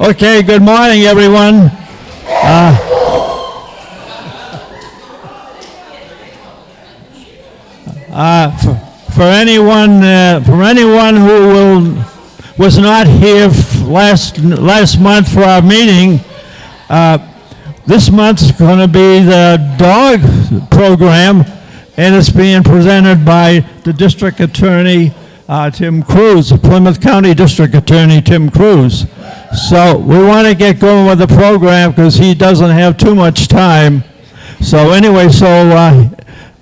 Okay, good morning, everyone. For anyone who was not here last month for our meeting, this month's going to be the dog program, and it's being presented by the District Attorney Tim Cruz, Plymouth County District Attorney Tim Cruz. So we want to get going with the program because he doesn't have too much time. So anyway,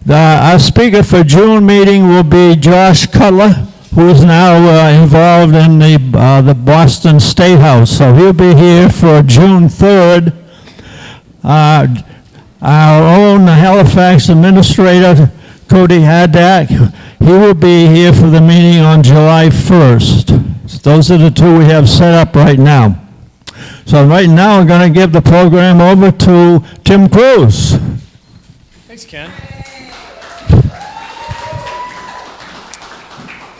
our speaker for June meeting will be Josh Cutler, who is now involved in the Boston State House. So he'll be here for June 3rd. Our own Halifax administrator, Cody Haddock, he will be here for the meeting on July 1st. So those are the two we have set up right now. So right now I'm going to give the program over to Tim Cruz. Thanks, Ken.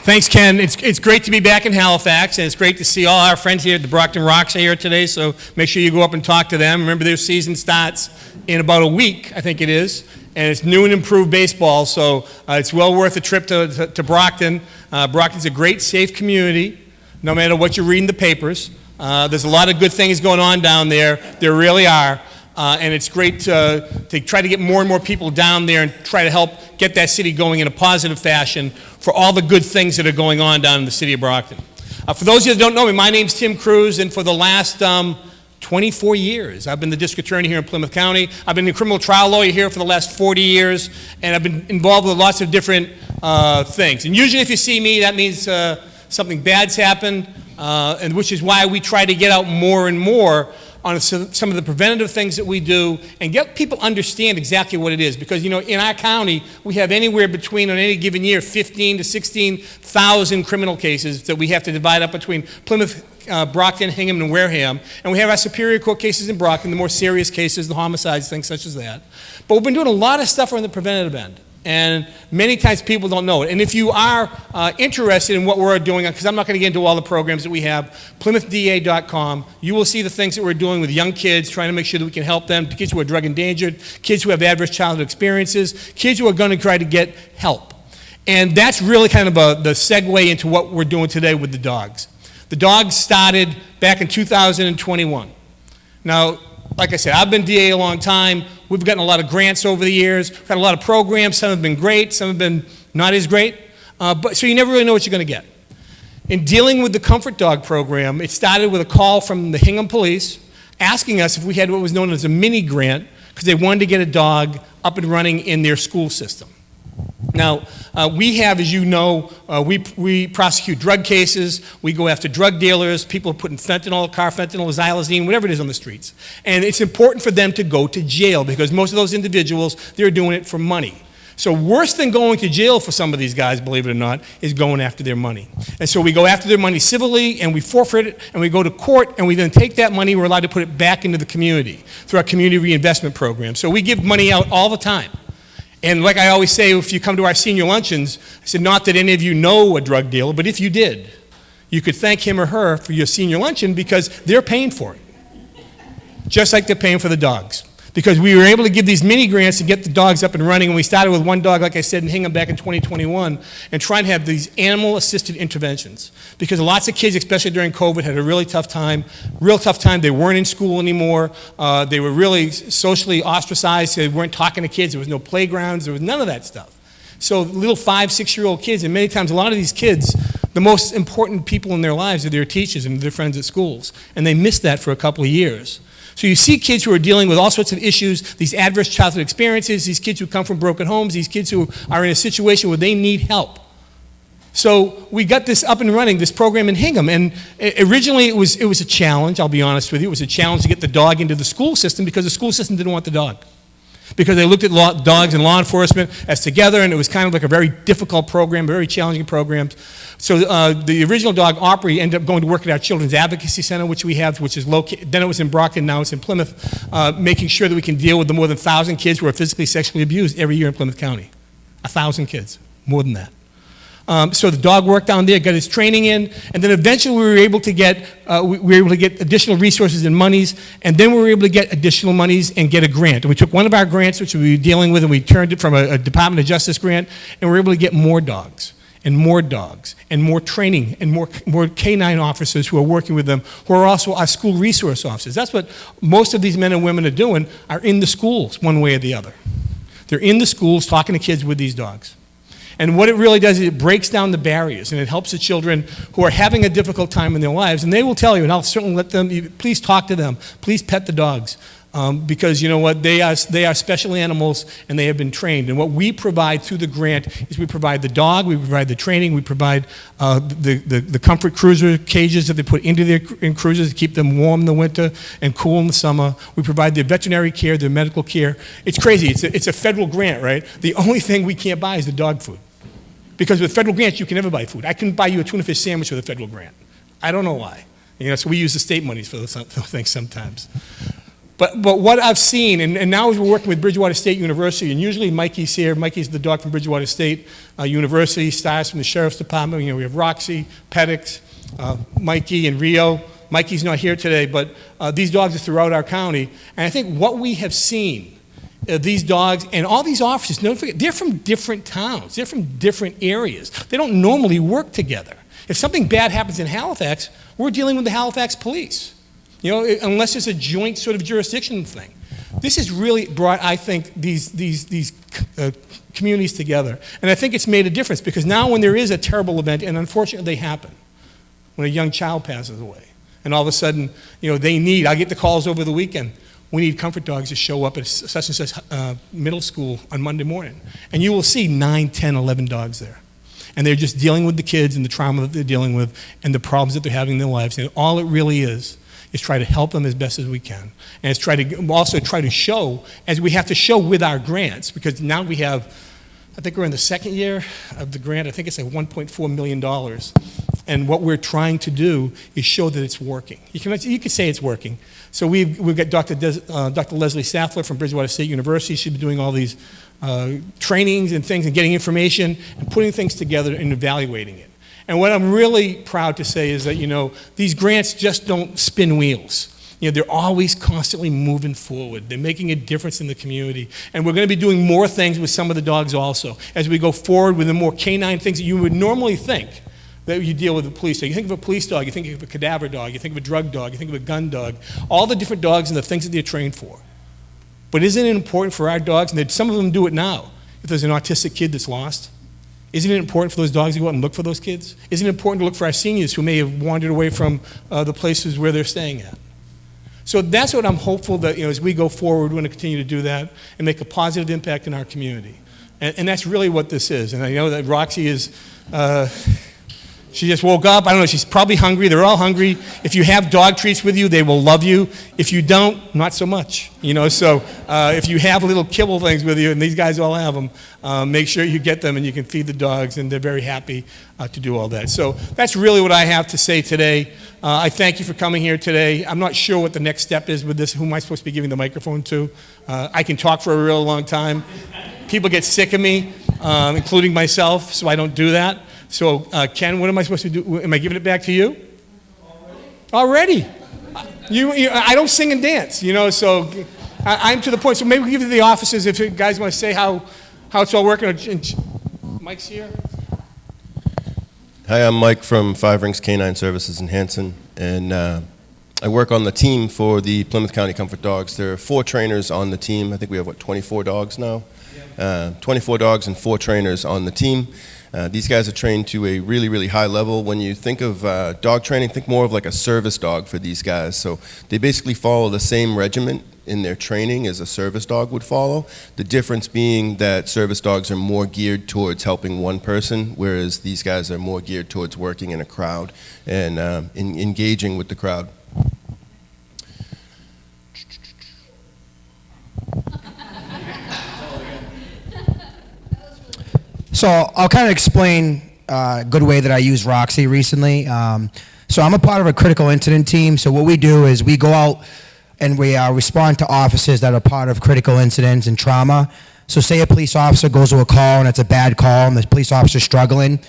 Thanks, Ken. It's great to be back in Halifax, and it's great to see all our friends here at the Brockton Rocks are here today, so make sure you go up and talk to them. Remember, their season starts in about a week, I think it is, and it's new and improved baseball, so it's well worth a trip to Brockton. Brockton's a great, safe community, no matter what you read in the papers. There's a lot of good things going on down there. There really are. And it's great to try to get more and more people down there and try to help get that city going in a positive fashion for all the good things that are going on down in the city of Brockton. For those of you that don't know me, my name's Tim Cruz, and for the last 24 years, I've been the district attorney here in Plymouth County. I've been a criminal trial lawyer here for the last 40 years, and I've been involved with lots of different things. And usually if you see me, that means something bad's happened, and which is why we try to get out more and more on some of the preventative things that we do and get people understand exactly what it is. Because, you know, in our county, we have anywhere between, on any given year, 15 to 16,000 criminal cases that we have to divide up between Plymouth, Brockton, Hingham, and Wareham. And we have our Superior Court cases in Brockton, the more serious cases, the homicides, things such as that. But we've been doing a lot of stuff on the preventative end. And many times people don't know it. And if you are interested in what we're doing, because I'm not going to get into all the programs that we have, PlymouthDA.com, you will see the things that we're doing with young kids, trying to make sure that we can help them, kids who are drug endangered, kids who have adverse childhood experiences, kids who are going to try to get help. And that's really kind of the segue into what we're doing today with the dogs. The dogs started back in 2021. Now, like I said, I've been DA a long time. We've gotten a lot of grants over the years. We've had a lot of programs. Some have been great. Some have been not as great. So you never really know what you're going to get. In dealing with the Comfort Dog program, it started with a call from the Hingham Police asking us if we had what was known as a mini grant because they wanted to get a dog up and running in their school system. Now, we have, as you know, we prosecute drug cases. We go after drug dealers. People are putting fentanyl, carfentanil, xylazine, whatever it is on the streets. And it's important for them to go to jail because most of those individuals, they're doing it for money. So worse than going to jail for some of these guys, believe it or not, is going after their money. And so we go after their money civilly, and we forfeit it, and we go to court, and we then take that money, we're allowed to put it back into the community through our community reinvestment program. So we give money out all the time. And like I always say, if you come to our senior luncheons, I said, not that any of you know a drug dealer, but if you did, you could thank him or her for your senior luncheon because they're paying for it. Just like they're paying for the dogs. Because we were able to give these mini grants to get the dogs up and running, and we started with one dog, like I said, in Hingham back in 2021, and trying to have these animal-assisted interventions. Because lots of kids, especially during COVID, had a really tough time. They weren't in school anymore. They were really socially ostracized. They weren't talking to kids. There was no playgrounds. There was none of that stuff. So little 5-, 6-year-old kids, and many times a lot of these kids, the most important people in their lives are their teachers and their friends at schools, and they missed that for a couple of years. So you see kids who are dealing with all sorts of issues, these adverse childhood experiences, these kids who come from broken homes, these kids who are in a situation where they need help. So we got this up and running, this program in Hingham, and originally it was a challenge, I'll be honest with you. It was a challenge to get the dog into the school system because the school system didn't want the dog. Because they looked at dogs and law enforcement as together, and it was kind of like a very difficult program, very challenging program. So the original dog, Opry, ended up going to work at our Children's Advocacy Center, which we have, which is located, then it was in Brockton, now it's in Plymouth, making sure that we can deal with the more than 1,000 kids who are physically, sexually abused every year in Plymouth County. 1,000 kids, more than that. So the dog worked down there, got his training in, and then eventually we were able to get additional resources and monies, and then we were able to get additional monies and get a grant. And we took one of our grants, which we were dealing with, and we turned it from a Department of Justice grant, and we were able to get more dogs and more dogs and more training and more canine officers who are working with them, who are also our school resource officers. That's what most of these men and women are doing, are in the schools one way or the other. They're in the schools talking to kids with these dogs. And what it really does is it breaks down the barriers, and it helps the children who are having a difficult time in their lives. And they will tell you, and I'll certainly let them, please talk to them, please pet the dogs. Because you know what, they are special animals, and they have been trained. And what we provide through the grant is we provide the dog, we provide the training, we provide the comfort cruiser cages that they put into their cruisers to keep them warm in the winter and cool in the summer. We provide their veterinary care, their medical care. It's crazy. It's a federal grant, right? The only thing we can't buy is the dog food. Because with federal grants, you can never buy food. I couldn't buy you a tuna fish sandwich with a federal grant. I don't know why. So we use the state monies for those things sometimes. But what I've seen, and now we're working with Bridgewater State University, and usually Mikey's here. Mikey's the dog from Bridgewater State University, stars from the Sheriff's Department. We have Roxy, Pettix, Mikey, and Rio. Mikey's not here today, but these dogs are throughout our county. And I think what we have seen, these dogs and all these officers, don't forget, they're from different towns. They're from different areas. They don't normally work together. If something bad happens in Halifax, we're dealing with the Halifax police. Unless it's a joint sort of jurisdiction thing. This has really brought, I think, these communities together. And I think it's made a difference, because now when there is a terrible event, and unfortunately they happen, when a young child passes away, and all of a sudden, I get the calls over the weekend, we need comfort dogs to show up at such and such middle school on Monday morning. And you will see 9, 10, 11 dogs there. And they're just dealing with the kids and the trauma that they're dealing with and the problems that they're having in their lives. And all it really is try to help them as best as we can. And it's try to show, as we have to show with our grants, because now we have, I think we're in the second year of the grant. I think it's like $1.4 million. And what we're trying to do is show that it's working. You can say it's working. So we've got Dr. Leslie Saffler from Bridgewater State University. She's been doing all these trainings and things and getting information and putting things together and evaluating it. And what I'm really proud to say is that, these grants just don't spin wheels. They're always constantly moving forward. They're making a difference in the community. And we're going to be doing more things with some of the dogs also as we go forward with the more canine things that you would normally think that you deal with the police. So you think of a police dog, you think of a cadaver dog, you think of a drug dog, you think of a gun dog, all the different dogs and the things that they're trained for. But isn't it important for our dogs, and some of them do it now, if there's an autistic kid that's lost? Isn't it important for those dogs to go out and look for those kids? Isn't it important to look for our seniors who may have wandered away from the places where they're staying at? So that's what I'm hopeful that, as we go forward, we're going to continue to do that and make a positive impact in our community. And that's really what this is. And I know that Roxy is, she just woke up. I don't know, she's probably hungry. They're all hungry. If you have dog treats with you, they will love you. If you don't, not so much. So if you have little kibble things with you, and these guys all have them, make sure you get them and you can feed the dogs, and they're very happy to do all that. So that's really what I have to say today. I thank you for coming here today. I'm not sure what the next step is with this. Who am I supposed to be giving the microphone to? I can talk for a real long time. People get sick of me, including myself, so I don't do that. So, Ken, what am I supposed to do? Am I giving it back to you? Already? I don't sing and dance, so I'm to the point. So maybe we'll give it to the officers if you guys want to say how it's all working. Mike's here. Hi, I'm Mike from Five Rings Canine Services in Hanson, and I work on the team for the Plymouth County Comfort Dogs. There are 4 trainers on the team. I think we have, 24 dogs now? 24 dogs and 4 trainers on the team. These guys are trained to a really, really high level. When you think of dog training, think more of like a service dog for these guys. So they basically follow the same regiment in their training as a service dog would follow. The difference being that service dogs are more geared towards helping one person, whereas these guys are more geared towards working in a crowd and engaging with the crowd. So I'll kind of explain a good way that I use Roxy recently. So I'm a part of a critical incident team. So what we do is we go out and we respond to officers that are part of critical incidents and trauma. So say a police officer goes to a call and it's a bad call and the police officer's struggling.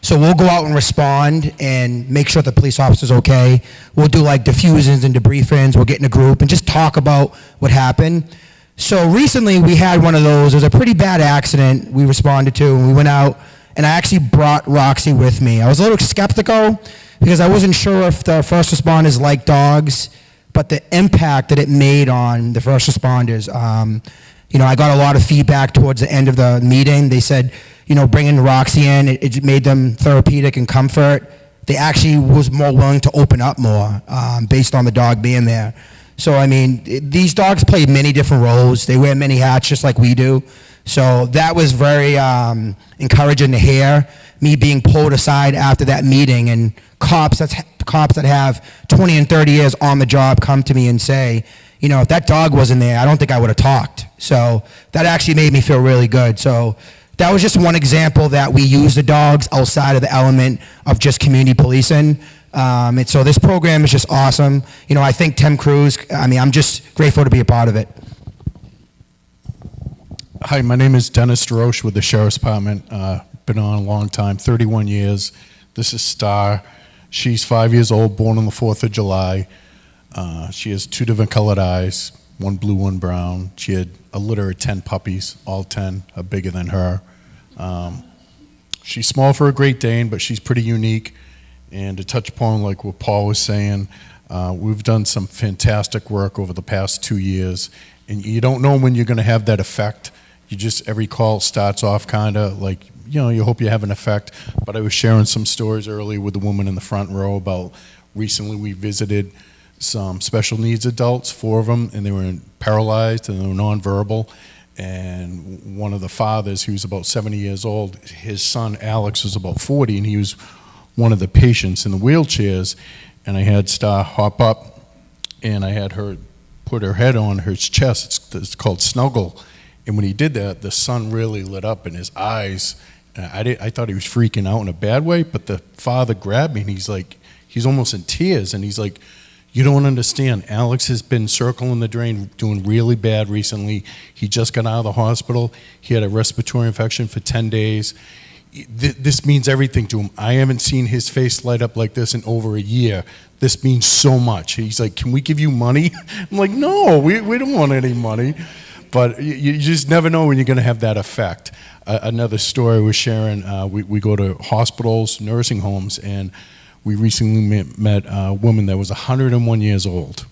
So we'll go out and respond and make sure the police officer's okay. We'll do like diffusions and debriefings. We'll get in a group and just talk about what happened. So recently we had one of those. It was a pretty bad accident we responded to, and we went out, and I actually brought Roxy with me. I was a little skeptical because I wasn't sure if the first responders like dogs, but the impact that it made on the first responders. I got a lot of feedback towards the end of the meeting. They said, bringing Roxy in, it made them therapeutic and comfort. They actually was more willing to open up more based on the dog being there. So, these dogs play many different roles. They wear many hats just like we do. So that was very encouraging to hear, me being pulled aside after that meeting, and cops that have 20 and 30 years on the job come to me and say, if that dog wasn't there, I don't think I would have talked. So that actually made me feel really good. So that was just one example that we use the dogs outside of the element of just community policing. And so this program is just awesome. I think Tim Cruz, I'm just grateful to be a part of it. Hi, my name is Dennis DeRoche with the Sheriff's Department. Been on a long time, 31 years. This is Star. She's 5 years old, born on the 4th of July. She has 2 different colored eyes, one blue, one brown. She had a litter of 10 puppies, all 10 are bigger than her. She's small for a Great Dane, but she's pretty unique. And to touch upon like what Paul was saying, we've done some fantastic work over the past 2 years. And you don't know when you're going to have that effect. Every call starts off kind of like, you hope you have an effect. But I was sharing some stories earlier with the woman in the front row about recently we visited some special needs adults, 4 of them, and they were paralyzed and they were nonverbal. And one of the fathers, he was about 70 years old, his son Alex was about 40, and he was one of the patients in the wheelchairs. And I had Star hop up, and I had her put her head on his chest. It's called snuggle. And when he did that, the sun really lit up in his eyes. I thought he was freaking out in a bad way, but the father grabbed me, and he's almost in tears, and he's like, you don't understand. Alex has been circling the drain, doing really bad recently. He just got out of the hospital. He had a respiratory infection for 10 days. This means everything to him. I haven't seen his face light up like this in over a year. This means so much. He's like, can we give you money? I'm like, no, we don't want any money. But you just never know when you're going to have that effect. Another story was sharing, we go to hospitals, nursing homes, and we recently met a woman that was 101 years old.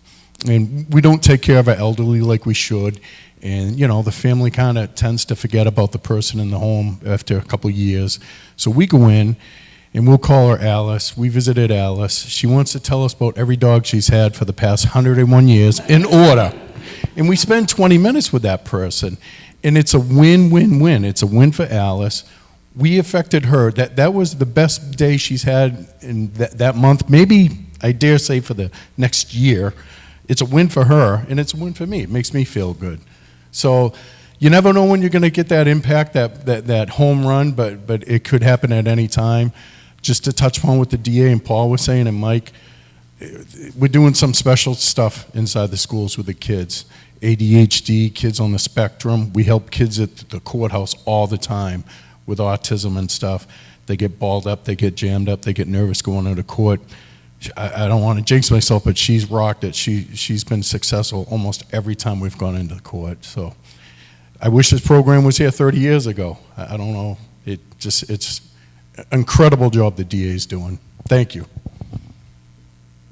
And we don't take care of our elderly like we should. And, the family kind of tends to forget about the person in the home after a couple of years. So we go in, and we'll call her Alice. We visited Alice. She wants to tell us about every dog she's had for the past 101 years in order. And we spend 20 minutes with that person. And it's a win-win-win. It's a win for Alice. We affected her. That was the best day she's had in that month, maybe, I dare say, for the next year. It's a win for her, and it's a win for me. It makes me feel good. So you never know when you're going to get that impact, that home run, but it could happen at any time. Just to touch upon what the DA and Paul were saying, and Mike, we're doing some special stuff inside the schools with the kids. ADHD, kids on the spectrum. We help kids at the courthouse all the time with autism and stuff. They get balled up, they get jammed up, they get nervous going into court. I don't want to jinx myself, but she's rocked it. She's been successful almost every time we've gone into the court. So I wish this program was here 30 years ago. I don't know. It's an incredible job the DA is doing. Thank you.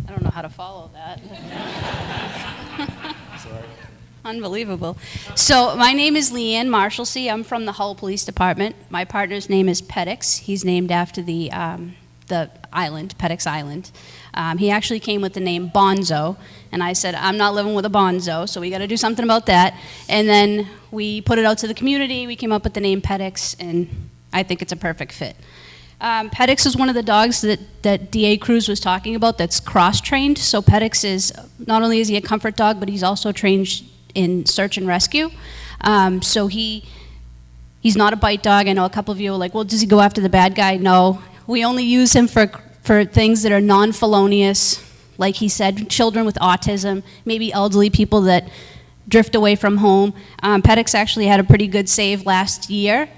I don't know how to follow that. Sorry. Unbelievable. So my name is Leanne Marshalsea. I'm from the Hull Police Department. My partner's name is Pettix. He's named after the island, Pettix Island. He actually came with the name Bonzo, and I said, I'm not living with a Bonzo, so we got to do something about that. And then we put it out to the community. We came up with the name Pettix, and I think it's a perfect fit. Pettix is one of the dogs that DA Cruz was talking about that's cross-trained. So Pettix is, not only is he a comfort dog, but he's also trained in search and rescue. So he's not a bite dog. I know a couple of you are like, well, does he go after the bad guy? No. We only use him for things that are non-felonious, like he said, children with autism, maybe elderly people that drift away from home. Pettix actually had a pretty good save last year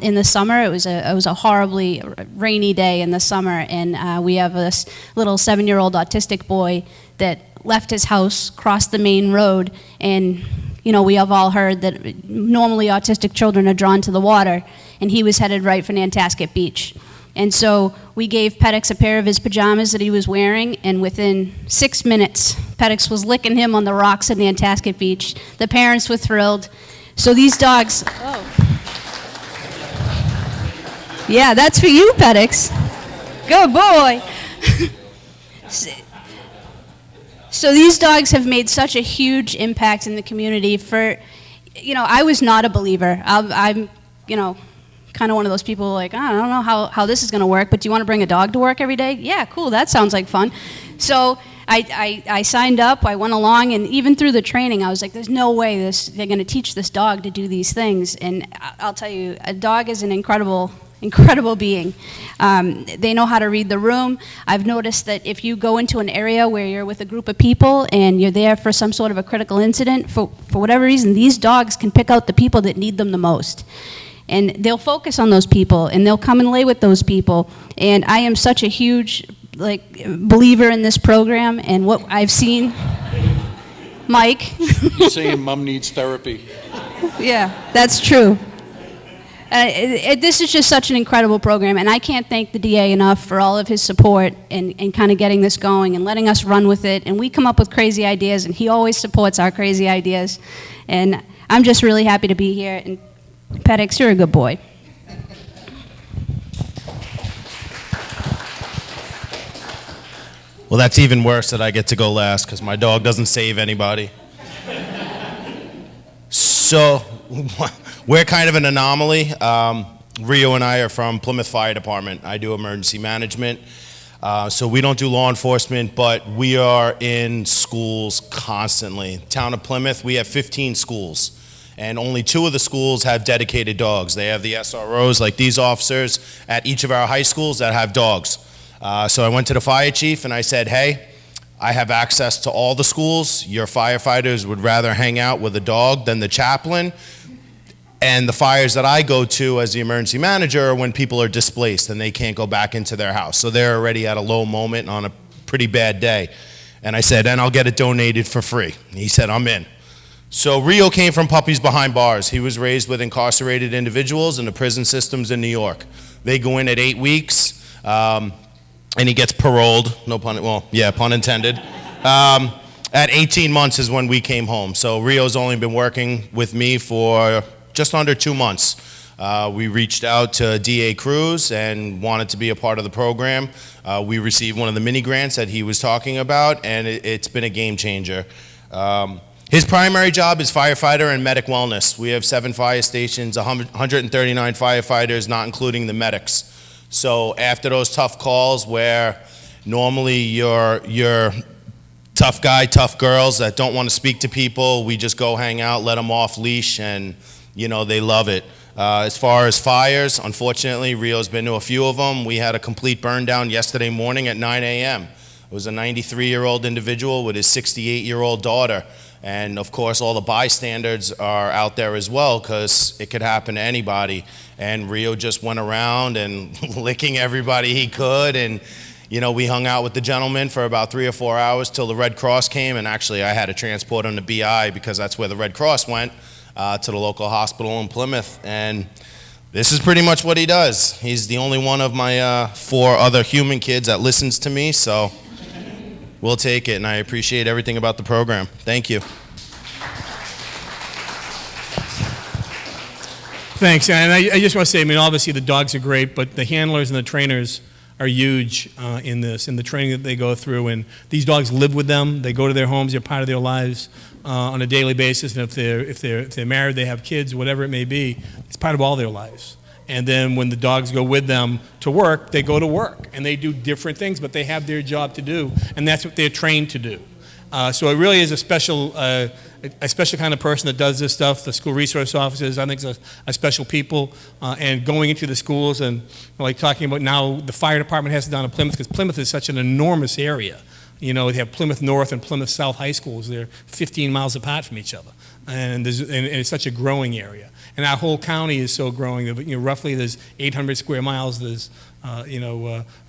in the summer. It was a horribly rainy day in the summer, and we have this little 7-year-old autistic boy that left his house, crossed the main road, and we have all heard that normally autistic children are drawn to the water, and he was headed right for Nantasket Beach. And so we gave Pettix a pair of his pajamas that he was wearing, and within 6 minutes, Pettix was licking him on the rocks at Nantasket Beach. The parents were thrilled. So these dogs, yeah, that's for you, Pettix. Good boy. So these dogs have made such a huge impact in the community. I was not a believer. I'm kind of one of those people like, I don't know how this is going to work, but do you want to bring a dog to work every day? Yeah, cool, that sounds like fun. So I signed up, I went along, and even through the training, I was like, there's no way they're going to teach this dog to do these things. And I'll tell you, a dog is an incredible being. They know how to read the room. I've noticed that if you go into an area where you're with a group of people and you're there for some sort of a critical incident, for whatever reason, these dogs can pick out the people that need them the most. And they'll focus on those people, and they'll come and lay with those people. And I am such a huge believer in this program and what I've seen. Mike? You're saying mom needs therapy. Yeah, that's true. This is just such an incredible program, and I can't thank the DA enough for all of his support and kind of getting this going and letting us run with it. And we come up with crazy ideas, and he always supports our crazy ideas. And I'm just really happy to be here. And Pettix, you're a good boy. Well, that's even worse that I get to go last because my dog doesn't save anybody. So we're kind of an anomaly. Rio and I are from Plymouth Fire Department. I do emergency management. So we don't do law enforcement, but we are in schools constantly. Town of Plymouth, we have 15 schools. And only 2 of the schools have dedicated dogs. They have the SROs, like these officers, at each of our high schools that have dogs. So I went to the fire chief and I said, hey, I have access to all the schools. Your firefighters would rather hang out with a dog than the chaplain. And the fires that I go to as the emergency manager are when people are displaced and they can't go back into their house. So they're already at a low moment on a pretty bad day. And I said, and I'll get it donated for free. And he said, I'm in. So Rio came from Puppies Behind Bars. He was raised with incarcerated individuals in the prison systems in New York. They go in at 8 weeks, and he gets paroled, pun intended. At 18 months is when we came home. So Rio's only been working with me for just under 2 months. We reached out to DA Cruz and wanted to be a part of the program. We received one of the mini grants that he was talking about, and it's been a game changer. His primary job is firefighter and medic wellness. We have 7 fire stations, 139 firefighters, not including the medics. So after those tough calls where normally you're tough guy, tough girls that don't want to speak to people, we just go hang out, let them off leash, and they love it. As far as fires, unfortunately, Rio's been to a few of them. We had a complete burn down yesterday morning at 9 a.m. It was a 93-year-old individual with his 68-year-old daughter. And of course, all the bystanders are out there as well because it could happen to anybody. And Rio just went around and licking everybody he could. And, we hung out with the gentleman for about 3 or 4 hours till the Red Cross came. And actually, I had to transport him to BI because that's where the Red Cross went, to the local hospital in Plymouth. And this is pretty much what he does. He's the only one of my 4 other human kids that listens to me. So we'll take it, and I appreciate everything about the program. Thank you. Thanks, and I just want to say, obviously the dogs are great, but the handlers and the trainers are huge in the training that they go through, and these dogs live with them. They go to their homes, they're part of their lives on a daily basis, and if they're married, they have kids, whatever it may be, it's part of all their lives. And then when the dogs go with them to work, they go to work, and they do different things, but they have their job to do, and that's what they're trained to do. So it really is a special kind of person that does this stuff. The school resource officers, I think, are special people, and going into the schools and like talking about now the fire department has it down in Plymouth because Plymouth is such an enormous area. They have Plymouth North and Plymouth South high schools. They're 15 miles apart from each other. and it's such a growing area. And our whole county is so growing. Roughly there's 800 square miles. There's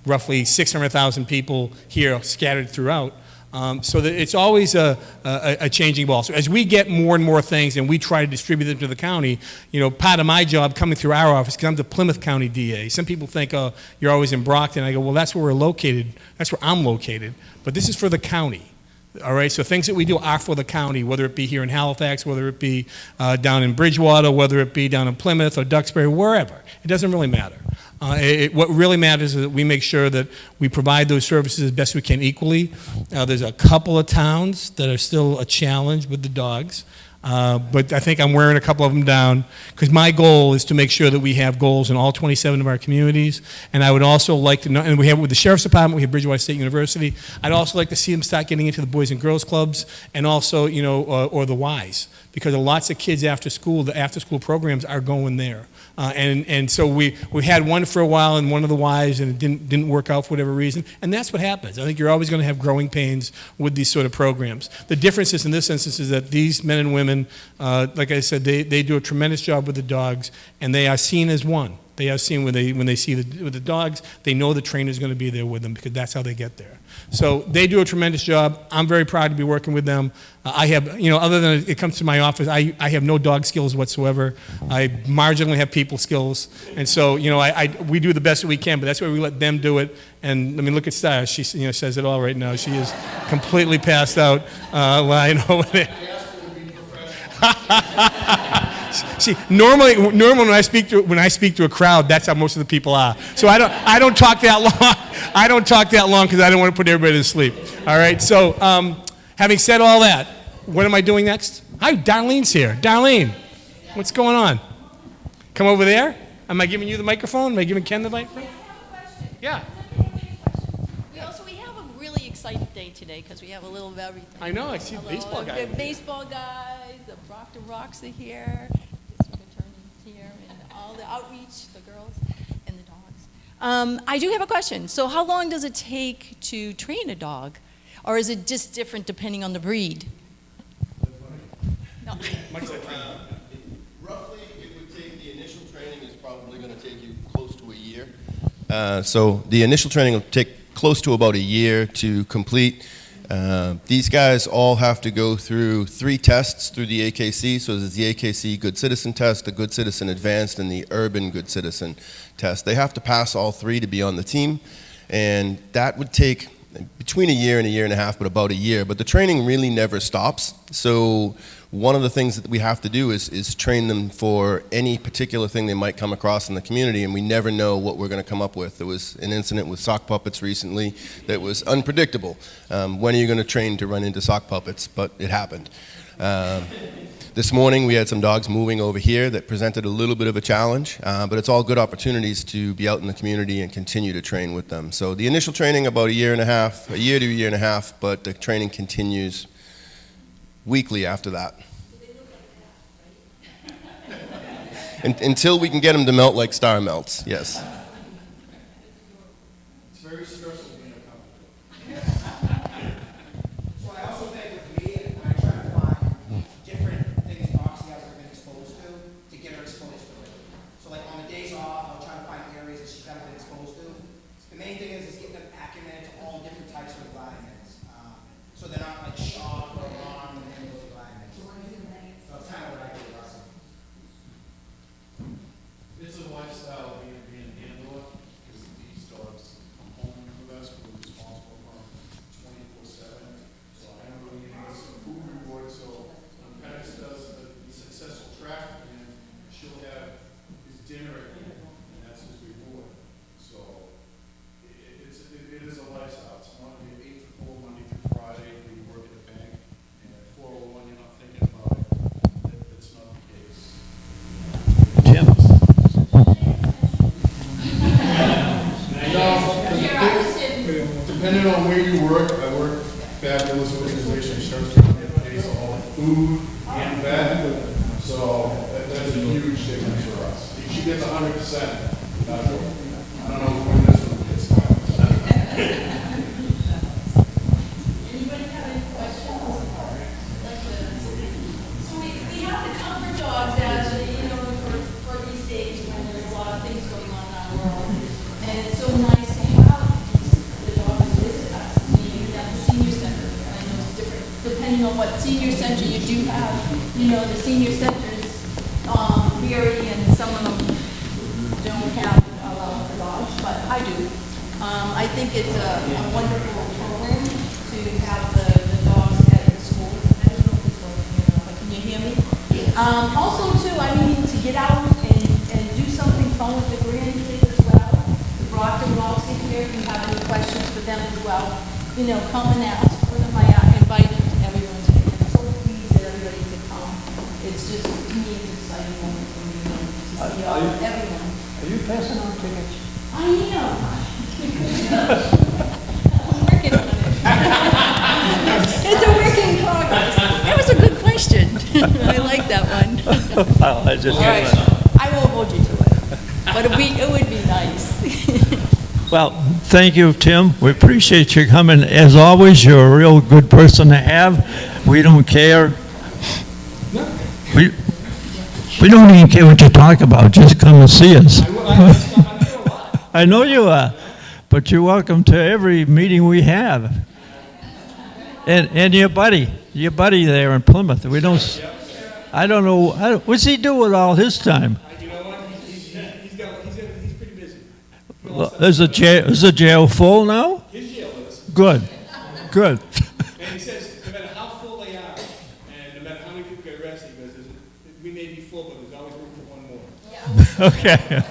roughly 600,000 people here scattered throughout. So that it's always a changing ball. So as we get more and more things and we try to distribute them to the county, part of my job coming through our office, because I'm the Plymouth County DA. Some people think, oh, you're always in Brockton. I go, well, that's where we're located. That's where I'm located. But this is for the county. All right, so things that we do are for the county, whether it be here in Halifax, whether it be down in Bridgewater, whether it be down in Plymouth or Duxbury, wherever. It doesn't really matter. What really matters is that we make sure that we provide those services as best we can equally. There's a couple of towns that are still a challenge with the dogs. But I think I'm wearing a couple of them down because my goal is to make sure that we have goals in all 27 of our communities. And I would also like to know, and we have with the Sheriff's Department, we have Bridgewater State University. I'd also like to see them start getting into the Boys and Girls Clubs and also, or the Ys, because lots of kids after school, the after school programs are going there. And so we had one for a while in one of the Ys, and it didn't work out for whatever reason. And that's what happens. I think you're always going to have growing pains with these sort of programs. The difference is in this instance is that these men and women, like I said, they do a tremendous job with the dogs, and they are seen as one. They are seen when they see with the dogs, they know the trainer's going to be there with them because that's how they get there. So they do a tremendous job. I'm very proud to be working with them. I have, other than it comes to my office, I have no dog skills whatsoever. I marginally have people skills. And so, we do the best that we can, but that's why we let them do it. And I mean, look at Star. She, says it all right now. She is completely passed out lying over there. See, normally when I speak to a crowd, that's how most of the people are. So I don't talk that long. I don't talk that long because I don't want to put everybody to sleep. All right. So having said all that, what am I doing next? Hi, Darlene's here. Darlene, what's going on? Come over there. Am I giving you the microphone? Am I giving Ken the microphone? Yeah. We have a really exciting day today because we have a little of everything. I know. I see the baseball guy. The baseball guys, the Brockton Rocks are here, district attorney's here, and all the outreach, the girls and the dogs. I do have a question. So how long does it take to train a dog? Or is it just different depending on the breed? No. Roughly, it would take, the initial training is probably going to take you close to a year. So the initial training will take close to about a year to complete. These guys all have to go through 3 tests through the AKC. So there's the AKC Good Citizen Test, the Good Citizen Advanced, and the Urban Good Citizen Test. They have to pass all 3 to be on the team, and that would take between a year and a half, but about a year. But the training really never stops. So one of the things that we have to do is train them for any particular thing they might come across in the community, and we never know what we're going to come up with. There was an incident with sock puppets recently that was unpredictable. When are you going to train to run into sock puppets? But it happened. This morning we had some dogs moving over here that presented a little bit of a challenge, but it's all good opportunities to be out in the community and continue to train with them. So the initial training about a year to a year and a half, but the training continues weekly after that. Until we can get them to melt like Star melts, yes. It's very stressful being a company. So I also think with me, I try to find different things Roxy hasn't been exposed to get her exposed to it. So like on the days off, I'll try to find areas that she's haven't been exposed to. The main thing is getting them acclimated to all different types of environments. So they're not like shocked or alarmed in those environments. So it's kind of what I do, Roxy. It's a lifestyle being a handler, because these dogs come home with us, we're responsible for them 24/7. So I know we have some food rewards, so when Paris does the successful track, and she'll have his dinner at home, and that's his reward. So it is a lifestyle. It's not your 8 to 4 Monday through Friday, where you work at a bank, and at 4:01 you're not thinking about it. That's not the case. Tim. Depending on where you work, I work fabulous organization, Sheriff's Department pays all the food and vet, so that's a huge difference for us. She gets 100%. I don't know when this one gets started. Anybody have any questions? So we dogs as, for these days when there's a lot of things going on in our world. And it's so nice to have the dogs visit us. You have the senior center. I know it's different depending on what senior center you do have. The senior centers vary, and some of them don't have a lot of dogs, but I do. I think it's a wonderful program to have the dogs at the school. I don't know if it's working, but can you hear me? Also, too, to get out and do something fun with the grandkids as well. The Brockton Roxy here, if you have any questions for them as well, come and ask for them. I invite everyone to. I'm so pleased that everybody could come. It's just, to me, it's exciting moment for me to see everyone. Are you passing on tickets? I am. I'm working on it. It's a work in progress. That was a good question. I like that one. Well, I just. All right. I won't hold you to it, but it would be nice. Well, thank you, Tim. We appreciate you coming. As always, you're a real good person to have. We don't care. We don't even care what you talk about. Just come and see us. I know you are, but you're welcome to every meeting we have. And your buddy there in Plymouth. I don't know. What's he do with all his time? You know what? He's pretty busy. Well, is the jail full now? His jail is. Good. And he says, no matter how full they are, and no matter how many people get arrested, he goes, we may be full, but there's always room for one more. Okay.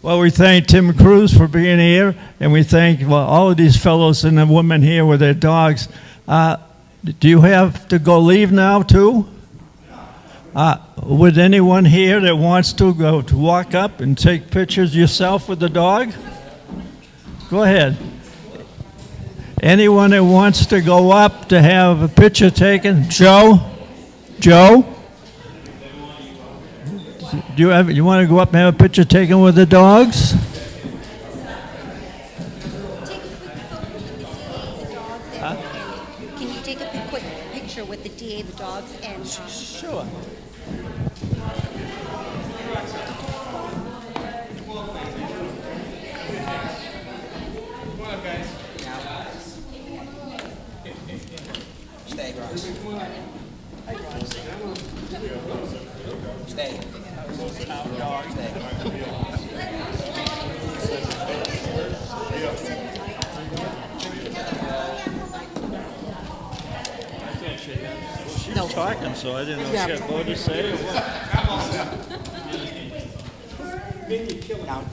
Well, we thank Tim Cruz for being here, and we thank all of these fellows and the women here with their dogs. Do you have to go leave now, too? Would anyone here that wants to go to walk up and take pictures yourself with the dog? Go ahead. Anyone that wants to go up to have a picture taken? Joe? Do you want to go up and have a picture taken with the dogs? Can you take a quick picture with the DA, the dogs, and... Sure. Stay, Ross. Stay. She's talking, so I didn't know if she had more to say or what. Down.